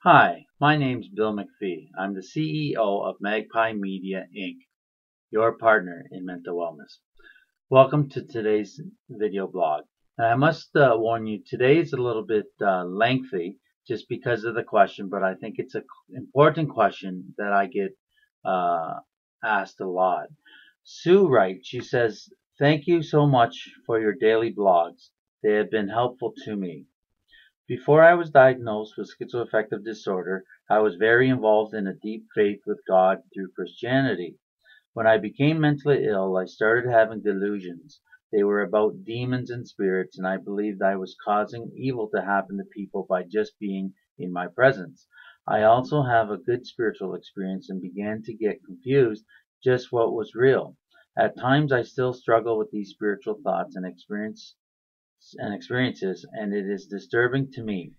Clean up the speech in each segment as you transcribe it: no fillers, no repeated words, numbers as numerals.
Hi, my name's Bill MacPhee. I'm the CEO of MacPhee Media Inc., your partner in mental wellness. Welcome to today's video blog. And I must warn you, today is a little bit lengthy just because of the question, but I think it's an important question that I get uh, asked a lot. Sue writes, she says, "Thank you so much for your daily blogs. They have been helpful to me. Before I was diagnosed with schizoaffective disorder, I was very involved in a deep faith with God through Christianity. When I became mentally ill, I started having delusions. They were about demons and spirits, and I believed I was causing evil to happen to people by just being in my presence. I also have a good spiritual experience and began to get confused just what was real. At times I still struggle with these spiritual thoughts and experiences, and it is disturbing to me.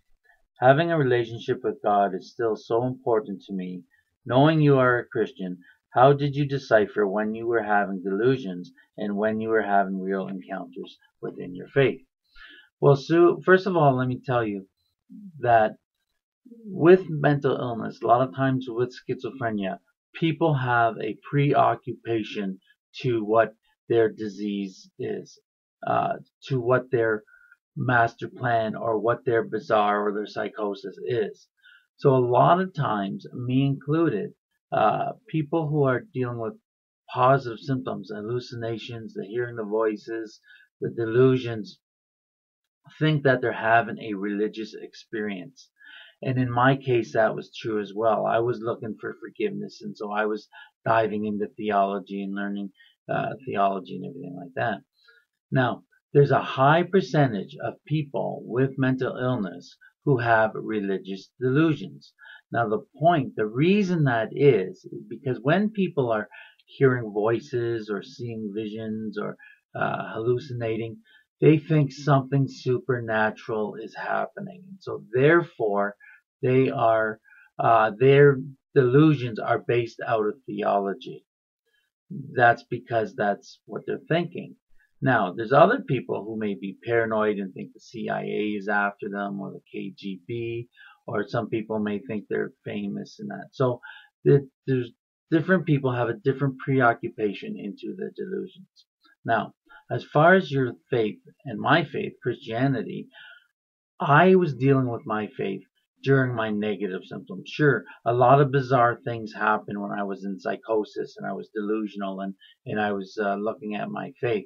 Having a relationship with God is still so important to me. Knowing you are a Christian, how did you decipher when you were having delusions and when you were having real encounters within your faith?" Well, Sue, first of all, let me tell you that with mental illness, a lot of times with schizophrenia, people have a preoccupation to what their disease is, to what their master plan or what their bizarre or their psychosis is. So a lot of times, me included, people who are dealing with positive symptoms, hallucinations, the hearing the voices, the delusions, think that they're having a religious experience. And in my case, that was true as well. I was looking for forgiveness, and so I was diving into theology and learning theology and everything like that. Now, there's a high percentage of people with mental illness who have religious delusions. Now, the reason that is because when people are hearing voices or seeing visions or hallucinating, they think something supernatural is happening. And so, therefore, their delusions are based out of theology. That's because that's what they're thinking. Now, there's other people who may be paranoid and think the CIA is after them or the KGB, or some people may think they're famous and that. So there's different people have a different preoccupation into the delusions. Now, as far as your faith and my faith, Christianity, I was dealing with my faith during my negative symptoms. Sure, a lot of bizarre things happened when I was in psychosis and I was delusional and I was looking at my faith.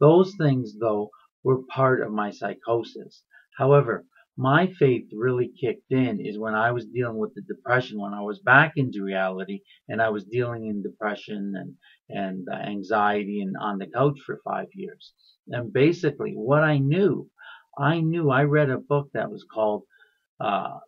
Those things, though, were part of my psychosis. However, my faith really kicked in is when I was dealing with the depression, when I was back into reality and I was dealing in depression and anxiety and on the couch for 5 years. And basically, what I read a book that was called uh,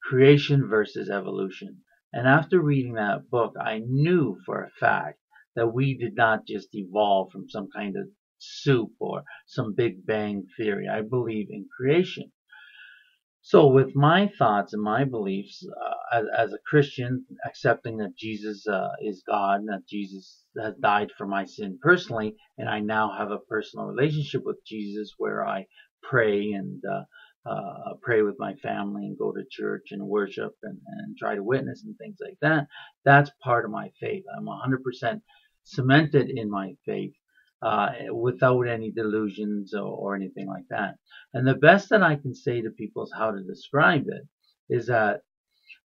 Creation versus Evolution. And after reading that book, I knew for a fact that we did not just evolve from some kind of soup or some Big Bang theory. I believe in creation. So, with my thoughts and my beliefs as a Christian, accepting that Jesus is God and that Jesus has died for my sin personally, and I now have a personal relationship with Jesus where I pray and pray with my family and go to church and worship and try to witness and things like that. That's part of my faith. I'm 100% cemented in my faith without any delusions or anything like that. And the best that I can say to people is how to describe it is that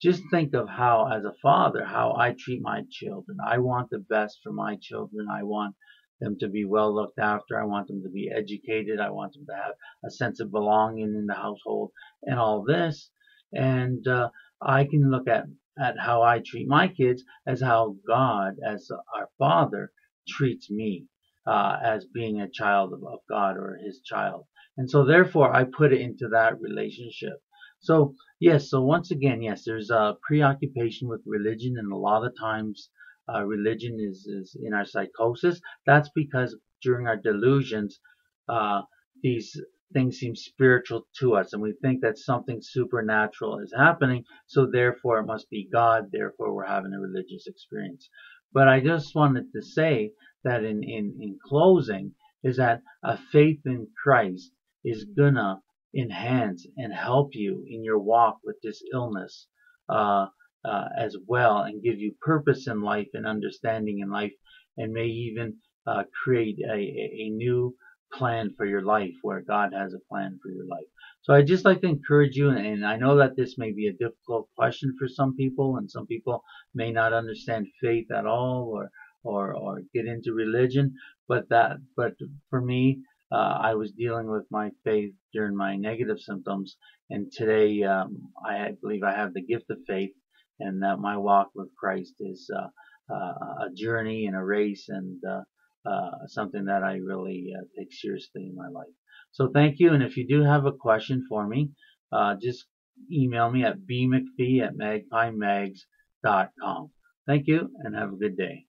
just think of how, as a father, how I treat my children. I want the best for my children. I want them to be well looked after. I want them to be educated. I want them to have a sense of belonging in the household and all this. And I can look at how I treat my kids as how God, as our Father, treats me as being a child of God or his child. And so therefore I put it into that relationship. So yes, so once again, yes, there's a preoccupation with religion, and a lot of times religion is in our psychosis. That's because during our delusions, uh, these things seem spiritual to us, and we think that something supernatural is happening, so therefore it must be God, therefore we're having a religious experience. But I just wanted to say that in closing, is that a faith in Christ is gonna enhance and help you in your walk with this illness uh, as well, and give you purpose in life and understanding in life, and may even create a new plan for your life where God has a plan for your life. So I just like to encourage you, and I know that this may be a difficult question for some people, and some people may not understand faith at all, or get into religion, but for me, I was dealing with my faith during my negative symptoms, and today I believe I have the gift of faith, and that my walk with Christ is a journey and a race, and something that I really take seriously in my life. So thank you, and if you do have a question for me, just email me at bmcphee@magpiemags.com. Thank you, and have a good day.